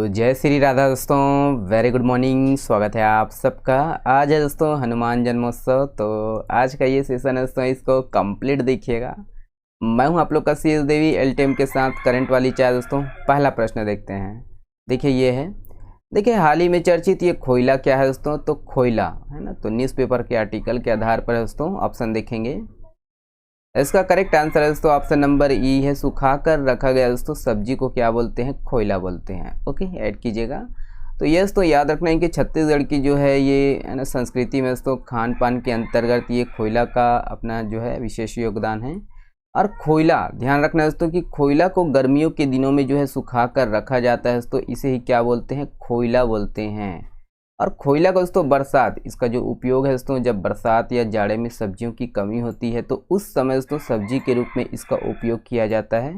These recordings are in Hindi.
जय श्री राधा दोस्तों, वेरी गुड मॉर्निंग। स्वागत है आप सबका। आज है दोस्तों हनुमान जन्मोत्सव। तो आज का ये सेशन है दोस्तों, इसको कंप्लीट देखिएगा। मैं हूं आप लोग का सीएस देवी एलटीएम के साथ करंट वाली चाय। दोस्तों पहला प्रश्न देखते हैं। देखिए ये है, देखिए हाल ही में चर्चित ये खोइला क्या है दोस्तों? तो खोइला है ना, तो न्यूज़पेपर के आर्टिकल के आधार पर दोस्तों ऑप्शन देखेंगे। इसका करेक्ट आंसर है दोस्तों ऑप्शन नंबर ई है। सुखा कर रखा गया दोस्तों सब्जी को क्या बोलते हैं? खोइला बोलते हैं। ओके, ऐड कीजिएगा। तो ये दोस्तों याद रखना है कि छत्तीसगढ़ की जो है ये है ना संस्कृति में दोस्तों खान पान के अंतर्गत ये खोइला का अपना जो है विशेष योगदान है। और खोइला ध्यान रखना है दोस्तों कि खोइला को गर्मियों के दिनों में जो है सुखा कर रखा जाता है दोस्तों, इसे ही क्या बोलते हैं? खोइला बोलते हैं। और खोइला का दोस्तों बरसात, इसका जो उपयोग है दोस्तों जब बरसात या जाड़े में सब्जियों की कमी होती है तो उस समय दोस्तों सब्जी के रूप में इसका उपयोग किया जाता है।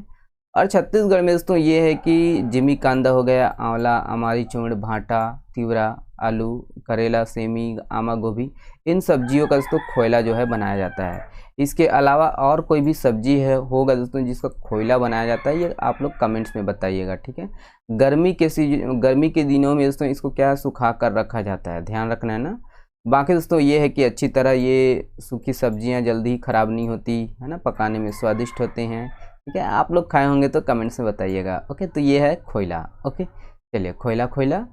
और छत्तीसगढ़ में दोस्तों ये है कि जिमी कांदा हो गया, आंवला, अमारी चूर्ण, भांटा, तिवरा, आलू, करेला, सेमी, आमा गोभी, इन सब्जियों का दोस्तों खोइला जो है बनाया जाता है। इसके अलावा और कोई भी सब्जी है होगा दोस्तों जिसका खोइला बनाया जाता है, ये आप लोग कमेंट्स में बताइएगा, ठीक है। गर्मी के दिनों में दोस्तों इसको क्या सुखा कर रखा जाता है, ध्यान रखना है ना। बाकी दोस्तों ये है कि अच्छी तरह ये सूखी सब्जियां जल्दी ख़राब नहीं होती है ना, पकाने में स्वादिष्ट होते हैं, ठीक है। आप लोग खाए होंगे तो कमेंट्स में बताइएगा। ओके, तो ये है खोइला। ओके चलिए, खोइला खोइला।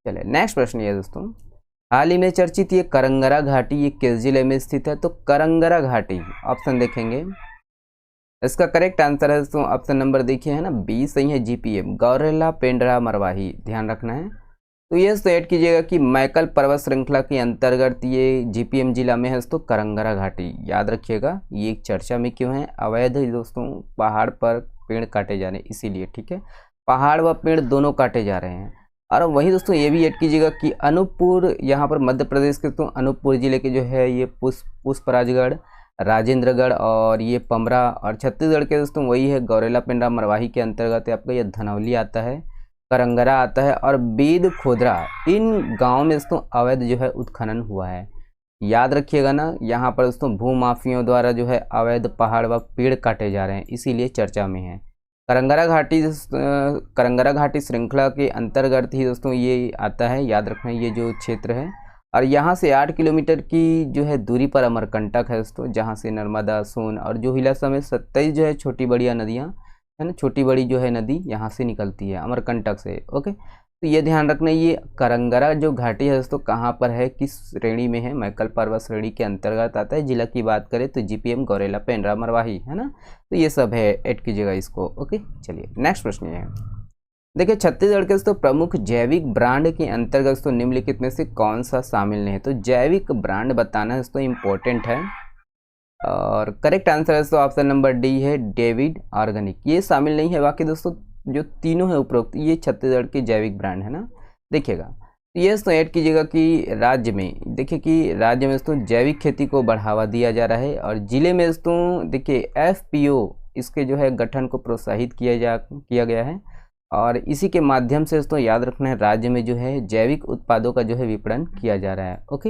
चलिए नेक्स्ट प्रश्न ये दोस्तों, हाल ही में चर्चित ये करंगरा घाटी ये किस जिले में स्थित है? तो करंगरा घाटी ऑप्शन देखेंगे। इसका करेक्ट आंसर है दोस्तों ऑप्शन नंबर देखिए है ना, बी सही है, जीपीएम, गौरेला पेंड्रा मरवाही, ध्यान रखना है। तो ये तो ऐड कीजिएगा कि मैकल पर्वत श्रृंखला के अंतर्गत ये जीपीएम जिला में है दोस्तों करंगरा घाटी। याद रखिएगा ये एक चर्चा में क्यों है? अवैध दोस्तों पहाड़ पर पेड़ काटे जा रहे हैं इसीलिए, ठीक है। पहाड़ व पेड़ दोनों काटे जा रहे हैं। और वहीं दोस्तों ये भी ऐड कीजिएगा कि अनूपपुर, यहाँ पर मध्य प्रदेश के तो अनूपपुर जिले के जो है ये पुष्पराजगढ़, राजेंद्रगढ़ और ये पमरा, और छत्तीसगढ़ के दोस्तों वही है गौरेला पेंड्रा मरवाही के अंतर्गत आपका ये धनौली आता है, करंगरा आता है और बेद खोदरा। इन गाँव में दोस्तों अवैध जो है उत्खनन हुआ है। याद रखिएगा ना, यहाँ पर दोस्तों भूमाफियों द्वारा जो है अवैध पहाड़ व पेड़ काटे जा रहे हैं, इसीलिए चर्चा में है। करंगरा घाटी श्रृंखला के अंतर्गत ही दोस्तों ये आता है, याद रखना ये जो क्षेत्र है। और यहाँ से 8 किलोमीटर की जो है दूरी पर अमरकंटक है दोस्तों, जहाँ से नर्मदा, सोन और जोहिला समेत 27 जो है छोटी बड़िया नदियाँ है ना, छोटी बड़ी जो है नदी यहाँ से निकलती है अमरकंटक से। ओके, तो ये ध्यान रखना, ये करंगरा जो घाटी है दोस्तों कहाँ पर है, किस श्रेणी में है? मैकल पर्वत श्रेणी के अंतर्गत आता है। जिला की बात करें तो जीपीएम, गौरेला पेंड्रा मरवाही, है ना। तो ये सब है, ऐड कीजिएगा इसको। ओके चलिए नेक्स्ट प्रश्न ये है, देखिए छत्तीसगढ़ के दोस्तों प्रमुख जैविक ब्रांड के अंतर्गत दोस्तों निम्नलिखित में से कौन सा शामिल नहीं है? तो जैविक ब्रांड बताना दोस्तों इम्पोर्टेंट है। और करेक्ट आंसर है दोस्तों ऑप्शन नंबर डी है, डेविड ऑर्गेनिक, ये शामिल नहीं है। बाकी दोस्तों जो तीनों है उपरोक्त ये छत्तीसगढ़ के जैविक ब्रांड है ना, देखिएगा। तो ये दोस्तों ऐड कीजिएगा कि राज्य में, देखिए कि राज्य में दोस्तों जैविक खेती को बढ़ावा दिया जा रहा है। और जिले में दोस्तों देखिए एफपीओ इसके जो है गठन को प्रोत्साहित किया गया है। और इसी के माध्यम से दोस्तों याद रखना है राज्य में जो है जैविक उत्पादों का जो है विपणन किया जा रहा है। ओके,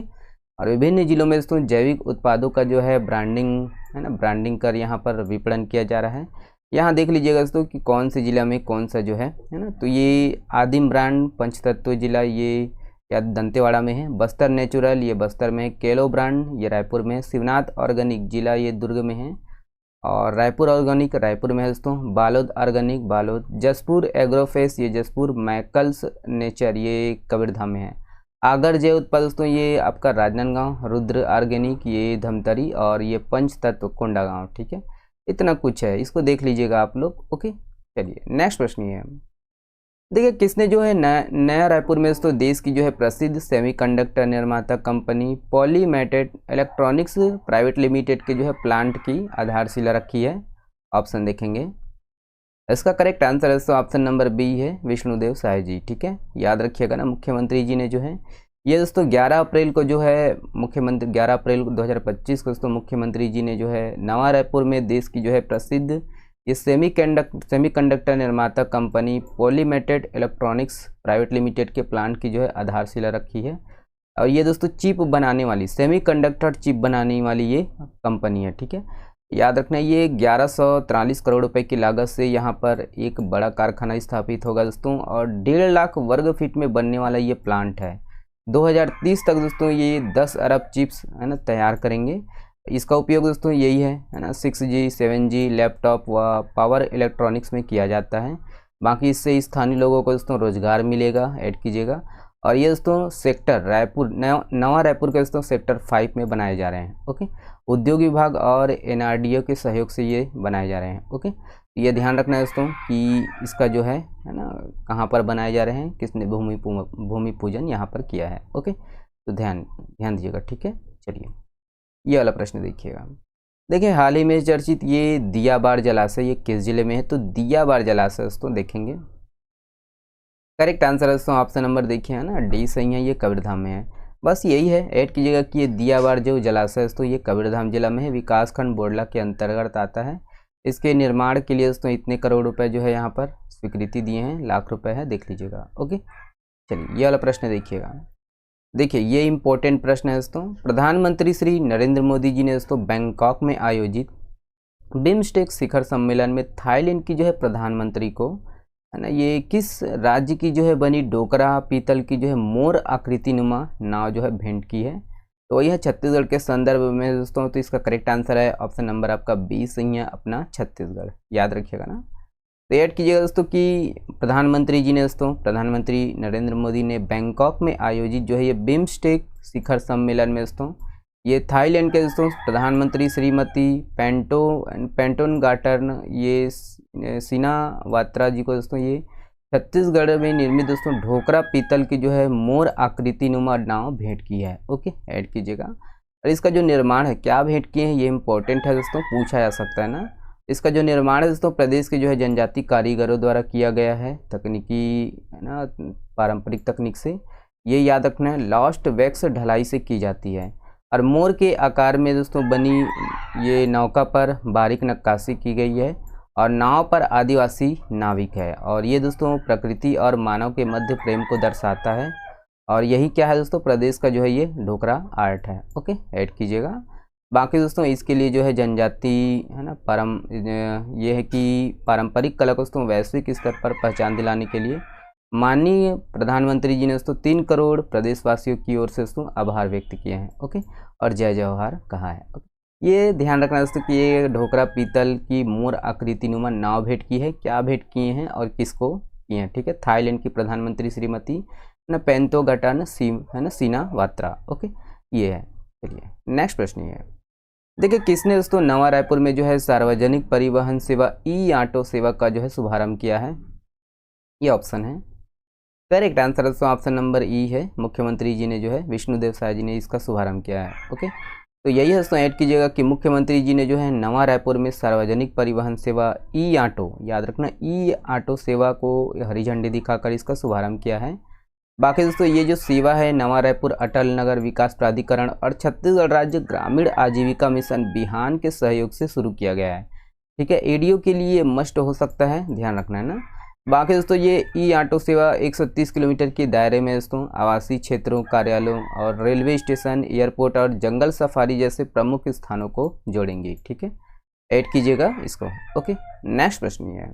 और विभिन्न जिलों में दोस्तों जैविक उत्पादों का जो है ब्रांडिंग है ना, ब्रांडिंग कर यहाँ पर विपणन किया जा रहा है। यहाँ देख लीजिएगा दोस्तों कि कौन से जिला में कौन सा जो है ना। तो ये आदिम ब्रांड पंचतत्व जिला ये या दंतेवाड़ा में है, बस्तर नेचुरल ये बस्तर में है, केलो ब्रांड ये रायपुर में है, शिवनाथ ऑर्गेनिक जिला ये दुर्ग में है, और रायपुर ऑर्गेनिक रायपुर में है दोस्तों, बालोद ऑर्गेनिक बालोद, जसपुर एग्रोफेस ये जसपुर, मैकल्स नेचर ये कबीरधाम में है, आगर जय उत्पाद दोस्तों ये आपका राजनांदगांव, रुद्र ऑर्गेनिक ये धमतरी, और ये पंचतत्व कोंडागांव, ठीक है। इतना कुछ है, इसको देख लीजिएगा आप लोग। ओके चलिए नेक्स्ट प्रश्न ये है, देखिए किसने जो है नया रायपुर में दोस्तों देश की जो है प्रसिद्ध सेमीकंडक्टर निर्माता कंपनी पॉलीमेटेड इलेक्ट्रॉनिक्स प्राइवेट लिमिटेड के जो है प्लांट की आधारशिला रखी है? ऑप्शन देखेंगे। इसका करेक्ट आंसर है दोस्तों ऑप्शन नंबर बी है, विष्णुदेव साय जी, ठीक है। याद रखिएगा ना, मुख्यमंत्री जी ने जो है ये दोस्तों 11 अप्रैल को जो है 11 अप्रैल 2025 को दोस्तों मुख्यमंत्री जी ने जो है नवा रायपुर में देश की जो है प्रसिद्ध ये सेमीकंडक्टर निर्माता कंपनी पॉलीमेटेड इलेक्ट्रॉनिक्स प्राइवेट लिमिटेड के प्लांट की जो है आधारशिला रखी है। और ये दोस्तों चिप बनाने वाली, सेमीकंडक्टर चिप बनाने वाली ये कंपनी है, ठीक है। याद रखना ये 1143 करोड़ रुपए की लागत से यहाँ पर एक बड़ा कारखाना स्थापित होगा दोस्तों, और 1.5 लाख वर्ग फीट में बनने वाला ये प्लांट है। 2030 तक दोस्तों ये 10 अरब चिप्स है ना तैयार करेंगे। इसका उपयोग दोस्तों यही है ना 6G 7G लैपटॉप व पावर इलेक्ट्रॉनिक्स में किया जाता है। बाकी इससे स्थानीय लोगों को दोस्तों रोजगार मिलेगा, ऐड कीजिएगा। और ये दोस्तों सेक्टर रायपुर नवा रायपुर के दोस्तों सेक्टर 5 में बनाए जा रहे हैं। ओके, उद्योग विभाग और NRDO के सहयोग से ये बनाए जा रहे हैं। ओके, ये ध्यान रखना है दोस्तों कि इसका जो है ना कहाँ पर बनाए जा रहे हैं, किसने भूमि पूजन यहाँ पर किया है। ओके, तो ध्यान दीजिएगा। ठीक है, चलिए ये वाला प्रश्न देखिएगा। देखिए हाल ही में चर्चित ये दियाबाड़ जलाशय ये किस जिले में है, तो दियाबाड़ जलाशय दोस्तों देखेंगे करेक्ट आंसर है दोस्तों ऑप्शन नंबर देखिए है ना डी सही है, ये कबीरधाम में है। बस यही है, ऐड कीजिएगा कि ये दियाबाड़ जो जलाशय है दोस्तों ये कबीरधाम जिला में है, विकासखंड बोडला के अंतर्गत आता है। इसके निर्माण के लिए दोस्तों इतने करोड़ रुपए जो है यहाँ पर स्वीकृति दिए हैं, लाख रुपए है, देख लीजिएगा। ओके, चलिए ये वाला प्रश्न देखिएगा। देखिए ये इंपॉर्टेंट प्रश्न है दोस्तों। प्रधानमंत्री श्री नरेंद्र मोदी जी ने दोस्तों बैंकॉक में आयोजित बिम्स्टेक शिखर सम्मेलन में थाईलैंड की जो है प्रधानमंत्री को है ना ये किस राज्य की जो है बनी डोकरा पीतल की जो है मोर आकृति नुमा नाव जो है भेंट की है, तो यह छत्तीसगढ़ के संदर्भ में दोस्तों। तो इसका करेक्ट आंसर है ऑप्शन नंबर आपका 20 सही है, अपना छत्तीसगढ़, याद रखिएगा ना। तो ऐड कीजिएगा दोस्तों कि प्रधानमंत्री जी ने दोस्तों प्रधानमंत्री नरेंद्र मोदी ने बैंकॉक में आयोजित जो है ये बिम्स्टेक शिखर सम्मेलन में दोस्तों ये थाईलैंड के दोस्तों प्रधानमंत्री श्रीमती पेंटोनगाटर्न ये सिनावात्रा जी को दोस्तों ये छत्तीसगढ़ में निर्मित दोस्तों ढोकरा पीतल की जो है मोर आकृति नुमा नाव भेंट की है। ओके, ऐड कीजिएगा। और इसका जो निर्माण है क्या भेंट किए हैं ये इंपॉर्टेंट है दोस्तों, पूछा जा सकता है ना। इसका जो निर्माण है दोस्तों प्रदेश के जो है जनजाति कारीगरों द्वारा किया गया है, तकनीकी है ना पारंपरिक तकनीक से, ये याद रखना है। लॉस्ट वैक्स ढलाई से की जाती है और मोर के आकार में दोस्तों बनी ये नौका पर बारीक नक्काशी की गई है और नाव पर आदिवासी नाविक है, और ये दोस्तों प्रकृति और मानव के मध्य प्रेम को दर्शाता है। और यही क्या है दोस्तों प्रदेश का जो है ये ढोकरा आर्ट है। ओके, ऐड कीजिएगा। बाकी दोस्तों इसके लिए जो है जनजाति है ना ये है कि पारंपरिक कला को दोस्तों वैश्विक स्तर पर पहचान दिलाने के लिए माननीय प्रधानमंत्री जी ने दोस्तों 3 करोड़ प्रदेशवासियों की ओर से दोस्तों आभार व्यक्त किए हैं। ओके, और जय जवाहर कहा है। ओके, ये ध्यान रखना दोस्तों कि ये ढोकरा पीतल की मोर आकृति नुमा नाव भेंट की है, क्या भेंट किए हैं और किसको किए हैं। ठीक है, थाईलैंड की प्रधानमंत्री श्रीमती ना पेंटोगाटर्न है ना सिनावात्रा। ओके, ये है। चलिए नेक्स्ट प्रश्न ये है, देखिए किसने दोस्तों नवा रायपुर में जो है सार्वजनिक परिवहन सेवा ऑटो सेवा का जो है शुभारंभ किया है, ये ऑप्शन है। करेक्ट आंसर दोस्तों ऑप्शन नंबर ई है, मुख्यमंत्री जी ने जो है विष्णुदेव साय जी ने इसका शुभारंभ किया है। ओके, तो यही है दोस्तों, ऐड कीजिएगा कि मुख्यमंत्री जी ने जो है नवा रायपुर में सार्वजनिक परिवहन सेवा ऑटो, याद रखना ऑटो सेवा को हरी झंडी दिखाकर इसका शुभारंभ किया है। बाकी दोस्तों ये जो सेवा है नवा रायपुर अटल नगर विकास प्राधिकरण और छत्तीसगढ़ राज्य ग्रामीण आजीविका मिशन बिहान के सहयोग से शुरू किया गया है। ठीक है, एडीओ के लिए मस्ट हो सकता है, ध्यान रखना है ना। बाकी दोस्तों ये ऑटो सेवा 130 किलोमीटर के दायरे में दोस्तों आवासीय क्षेत्रों, कार्यालयों और रेलवे स्टेशन, एयरपोर्ट और जंगल सफारी जैसे प्रमुख स्थानों को जोड़ेंगे। ठीक है, ऐड कीजिएगा इसको। ओके, नेक्स्ट प्रश्न ये है,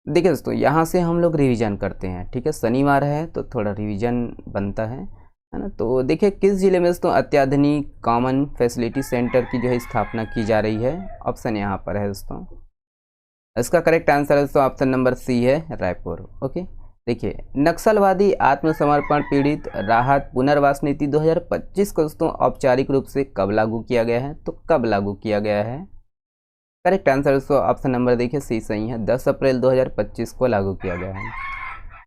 देखिए दोस्तों यहाँ से हम लोग रिवीजन करते हैं। ठीक है, शनिवार है तो थोड़ा रिवीजन बनता है ना। तो देखिए किस जिले में दोस्तों अत्याधुनिक कॉमन फैसिलिटी सेंटर की जो है स्थापना की जा रही है, ऑप्शन यहाँ पर है दोस्तों। इसका करेक्ट आंसर है दोस्तों ऑप्शन नंबर सी है, रायपुर। ओके, देखिए नक्सलवादी आत्मसमर्पण पीड़ित राहत पुनर्वास नीति 2025 को दोस्तों औपचारिक रूप से कब लागू किया गया है, तो कब लागू किया गया है। करेक्ट आंसर दोस्तों ऑप्शन नंबर देखिए सी सही है, 10 अप्रैल 2025 को लागू किया गया है।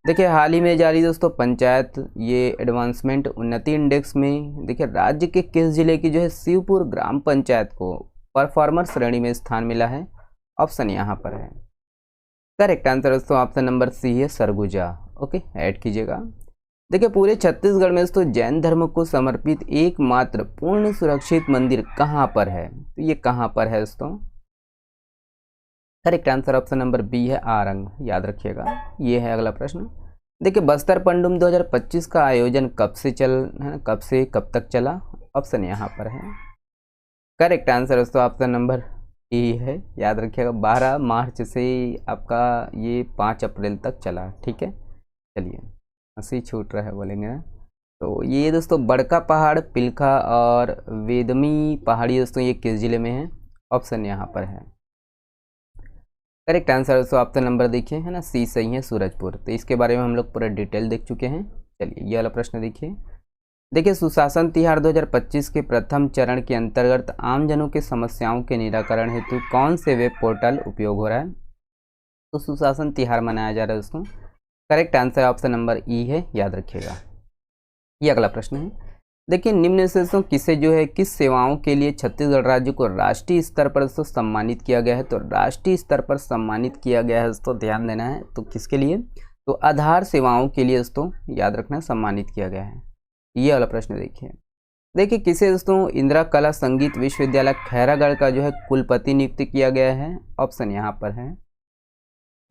देखिए हाल ही में जारी दोस्तों पंचायत ये एडवांसमेंट उन्नति इंडेक्स में देखिए राज्य के किस जिले की जो है शिवपुर ग्राम पंचायत को परफॉर्मर श्रेणी में स्थान मिला है, ऑप्शन यहाँ पर है। करेक्ट आंसर दोस्तों ऑप्शन नंबर सी है, सरगुजा। ओके, ऐड कीजिएगा। देखिए पूरे छत्तीसगढ़ में दोस्तों जैन धर्म को समर्पित एकमात्र पूर्ण सुरक्षित मंदिर कहाँ पर है, तो ये कहाँ पर है दोस्तों। Correct answer option number B है, आरंग, याद रखिएगा। ये है अगला प्रश्न। देखिए बस्तर पंडुम 2025 का आयोजन कब से कब तक चला, ऑप्शन यहाँ पर है। करेक्ट आंसर दोस्तों ऑप्शन नंबर ई है, याद रखिएगा। 12 मार्च से आपका ये 5 अप्रैल तक चला, ठीक है। चलिए, हंसी छूट रहा है बोलेंगे ना। तो ये दोस्तों बड़का पहाड़, पिलखा और वेदमी पहाड़ी दोस्तों ये किस जिले में है? ऑप्शन यहाँ पर है। करेक्ट आंसर दोस्तों ऑप्शन नंबर देखिए, है ना, सी सही है, सूरजपुर। तो इसके बारे में हम लोग पूरा डिटेल देख चुके हैं। चलिए, ये वाला प्रश्न देखिए। देखिए, सुशासन तिहार 2025 के प्रथम चरण के अंतर्गत आमजनों की समस्याओं के निराकरण हेतु कौन से वेब पोर्टल उपयोग हो रहा है? तो सुशासन तिहार मनाया जा रहा है दोस्तों। करेक्ट आंसर ऑप्शन नंबर ई है, याद रखिएगा। ये अगला प्रश्न है। देखिए, निम्न में से दोस्तों किसे जो है किस सेवाओं के लिए छत्तीसगढ़ राज्य को राष्ट्रीय स्तर पर दोस्तों सम्मानित किया गया है? तो राष्ट्रीय स्तर पर सम्मानित किया गया है दोस्तों, ध्यान देना है। तो किसके लिए? तो आधार सेवाओं के लिए दोस्तों, याद रखना, सम्मानित किया गया है। ये वाला प्रश्न देखिए। देखिए, किसे दोस्तों इंदिरा कला संगीत विश्वविद्यालय खैरागढ़ का जो है कुलपति नियुक्त किया गया है? ऑप्शन यहाँ पर है।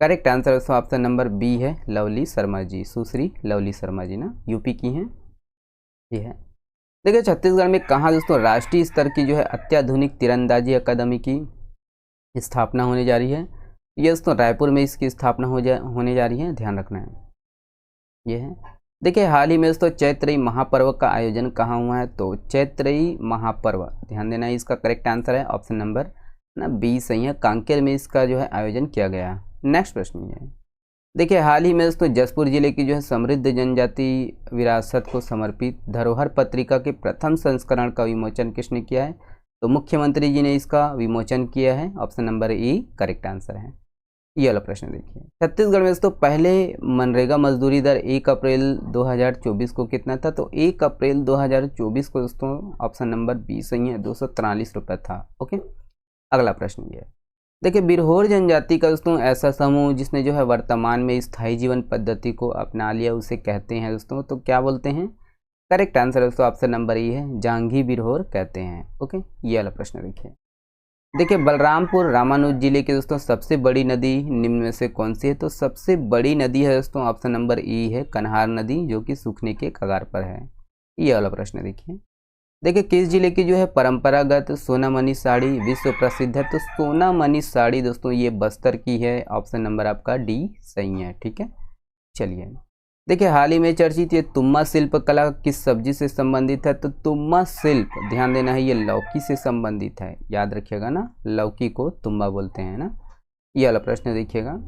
करेक्ट आंसर दोस्तों ऑप्शन नंबर बी है, लवली शर्मा जी, सुश्री लवली शर्मा जी ना, यूपी की हैं ये है। देखिए, छत्तीसगढ़ में कहाँ दोस्तों राष्ट्रीय स्तर की जो है अत्याधुनिक तीरंदाजी अकादमी की स्थापना होने जा रही है? ये दोस्तों रायपुर में इसकी स्थापना होने जा रही है, ध्यान रखना है। ये है। देखिए, हाल ही में दोस्तों चैत्रई महापर्व का आयोजन कहाँ हुआ है? तो चैत्रई महापर्व, ध्यान देना है, इसका करेक्ट आंसर है ऑप्शन नंबर ना बी सही है, कांकेर में इसका जो है आयोजन किया गया। नेक्स्ट प्रश्न ये है। देखिए, हाल ही में दोस्तों जसपुर जिले की जो है समृद्ध जनजाति विरासत को समर्पित धरोहर पत्रिका के प्रथम संस्करण का विमोचन किसने किया है? तो मुख्यमंत्री जी ने इसका विमोचन किया है, ऑप्शन नंबर ई करेक्ट आंसर है। ये वाला प्रश्न देखिए। छत्तीसगढ़ में दोस्तों पहले मनरेगा मजदूरी दर 1 अप्रैल 2024 को कितना था? तो 1 अप्रैल 2024 को दोस्तों ऑप्शन नंबर बी सही है, 243 रुपये था। ओके, अगला प्रश्न ये है। देखिए, बिरहोर जनजाति का दोस्तों ऐसा समूह जिसने जो है वर्तमान में स्थायी जीवन पद्धति को अपना लिया, उसे कहते हैं दोस्तों, तो क्या बोलते हैं? करेक्ट आंसर दोस्तों ऑप्शन नंबर ई है, जांघी बिरहोर कहते हैं। ओके, ये वाला प्रश्न देखिए। देखिए, बलरामपुर रामानुज जिले की दोस्तों सबसे बड़ी नदी निम्न में से कौन सी है? तो सबसे बड़ी नदी है दोस्तों ऑप्शन नंबर ई है, कन्हार नदी, जो कि सूखने के कगार पर है। ये वाला प्रश्न देखिए। देखिए, किस जिले की जो है परंपरागत सोनामणि साड़ी विश्व प्रसिद्ध है? तो सोनामणि साड़ी दोस्तों ये बस्तर की है, ऑप्शन नंबर आपका डी सही है, ठीक है। चलिए, देखिए, हाल ही में चर्चित ये तुम्मा शिल्प कला किस सब्जी से संबंधित है? तो तुम्मा शिल्प, ध्यान देना है, ये लौकी से संबंधित है, याद रखिएगा ना, लौकी को तुम्बा बोलते हैं ना। ये वाला प्रश्न देखिएगा।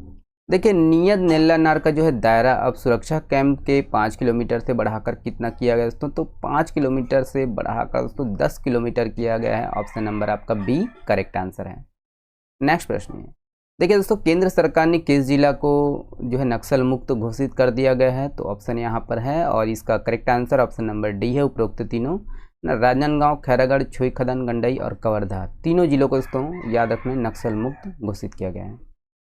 देखिए, नियत नेल्ला नार का जो है दायरा अब सुरक्षा कैंप के 5 किलोमीटर से बढ़ाकर कितना किया गया दोस्तों? तो 5 किलोमीटर से बढ़ाकर दोस्तों 10 किलोमीटर किया गया है, ऑप्शन नंबर आपका बी करेक्ट आंसर है। नेक्स्ट प्रश्न है। देखिए दोस्तों, केंद्र सरकार ने किस जिला को जो है नक्सल मुक्त घोषित कर दिया गया है? तो ऑप्शन यहाँ पर है, और इसका correct answer option number D है, उपरोक्त तीनों ना, राजनांदगांव, खैरागढ़, छुईखदान, गंडई और कवर्धा, तीनों जिलों को दोस्तों याद रखना नक्सल मुक्त घोषित किया गया है।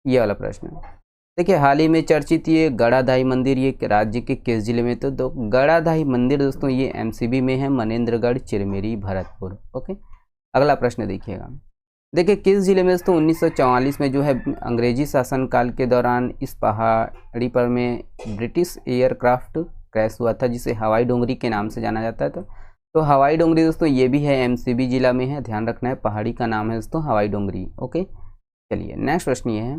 ये वाला प्रश्न है। देखिए, हाल ही में चर्चित ये गड़ाधाई मंदिर ये राज्य के किस जिले में? तो गड़ाधाई मंदिर दोस्तों ये एमसीबी में है, मनेन्द्रगढ़, चिरमिरी, भरतपुर। ओके, अगला प्रश्न देखिएगा। देखिए, किस जिले में दोस्तों 1944 में जो है अंग्रेजी शासनकाल के दौरान इस पहाड़ी पर में ब्रिटिश एयरक्राफ्ट क्रैश हुआ था, जिसे हवाई डोंगरी के नाम से जाना जाता है? तो हवाई डोंगरी दोस्तों ये भी है, एमसीबी जिला में है, ध्यान रखना है, पहाड़ी का नाम है दोस्तों हवाई डोंगरी। ओके, चलिए, नेक्स्ट प्रश्न ये है।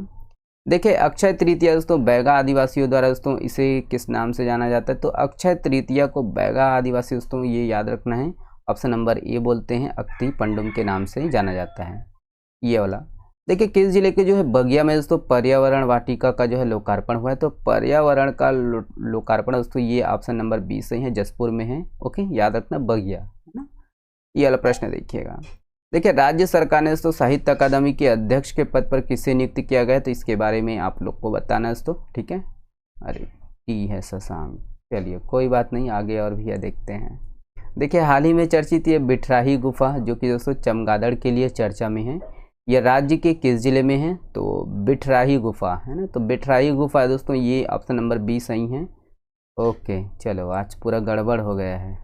देखिए, अक्षय तृतीया दोस्तों बैगा आदिवासियों द्वारा दोस्तों इसे किस नाम से जाना जाता है? तो अक्षय तृतीया को बैगा आदिवासी दोस्तों ये याद रखना है, ऑप्शन नंबर ए बोलते हैं, अक्ति पंडुम के नाम से जाना जाता है। ये वाला देखिए, किस जिले के जो है बगिया में दोस्तों पर्यावरण वाटिका का जो है लोकार्पण हुआ है? तो पर्यावरण का लोकार्पण दोस्तों ये ऑप्शन नंबर बी सही है, जसपुर में है। ओके, याद रखना, बगिया, है ना। ये वाला प्रश्न देखिएगा। देखिए, राज्य सरकार ने दोस्तों साहित्य अकादमी के अध्यक्ष के पद पर किसे नियुक्त किया गया? तो इसके बारे में आप लोग को बताना है दोस्तों, ठीक है। अरे टी है शशांक, चलिए कोई बात नहीं, आगे और भी देखते हैं। देखिए, हाल ही में चर्चित ये बिठराही गुफा जो कि दोस्तों चमगादड़ के लिए चर्चा में है, यह राज्य के किस जिले में है? तो बिठराही गुफा, है ना। तो बिठराही गुफा दोस्तों ये ऑप्शन नंबर बी सही है। ओके, चलो आज पूरा गड़बड़ हो गया है।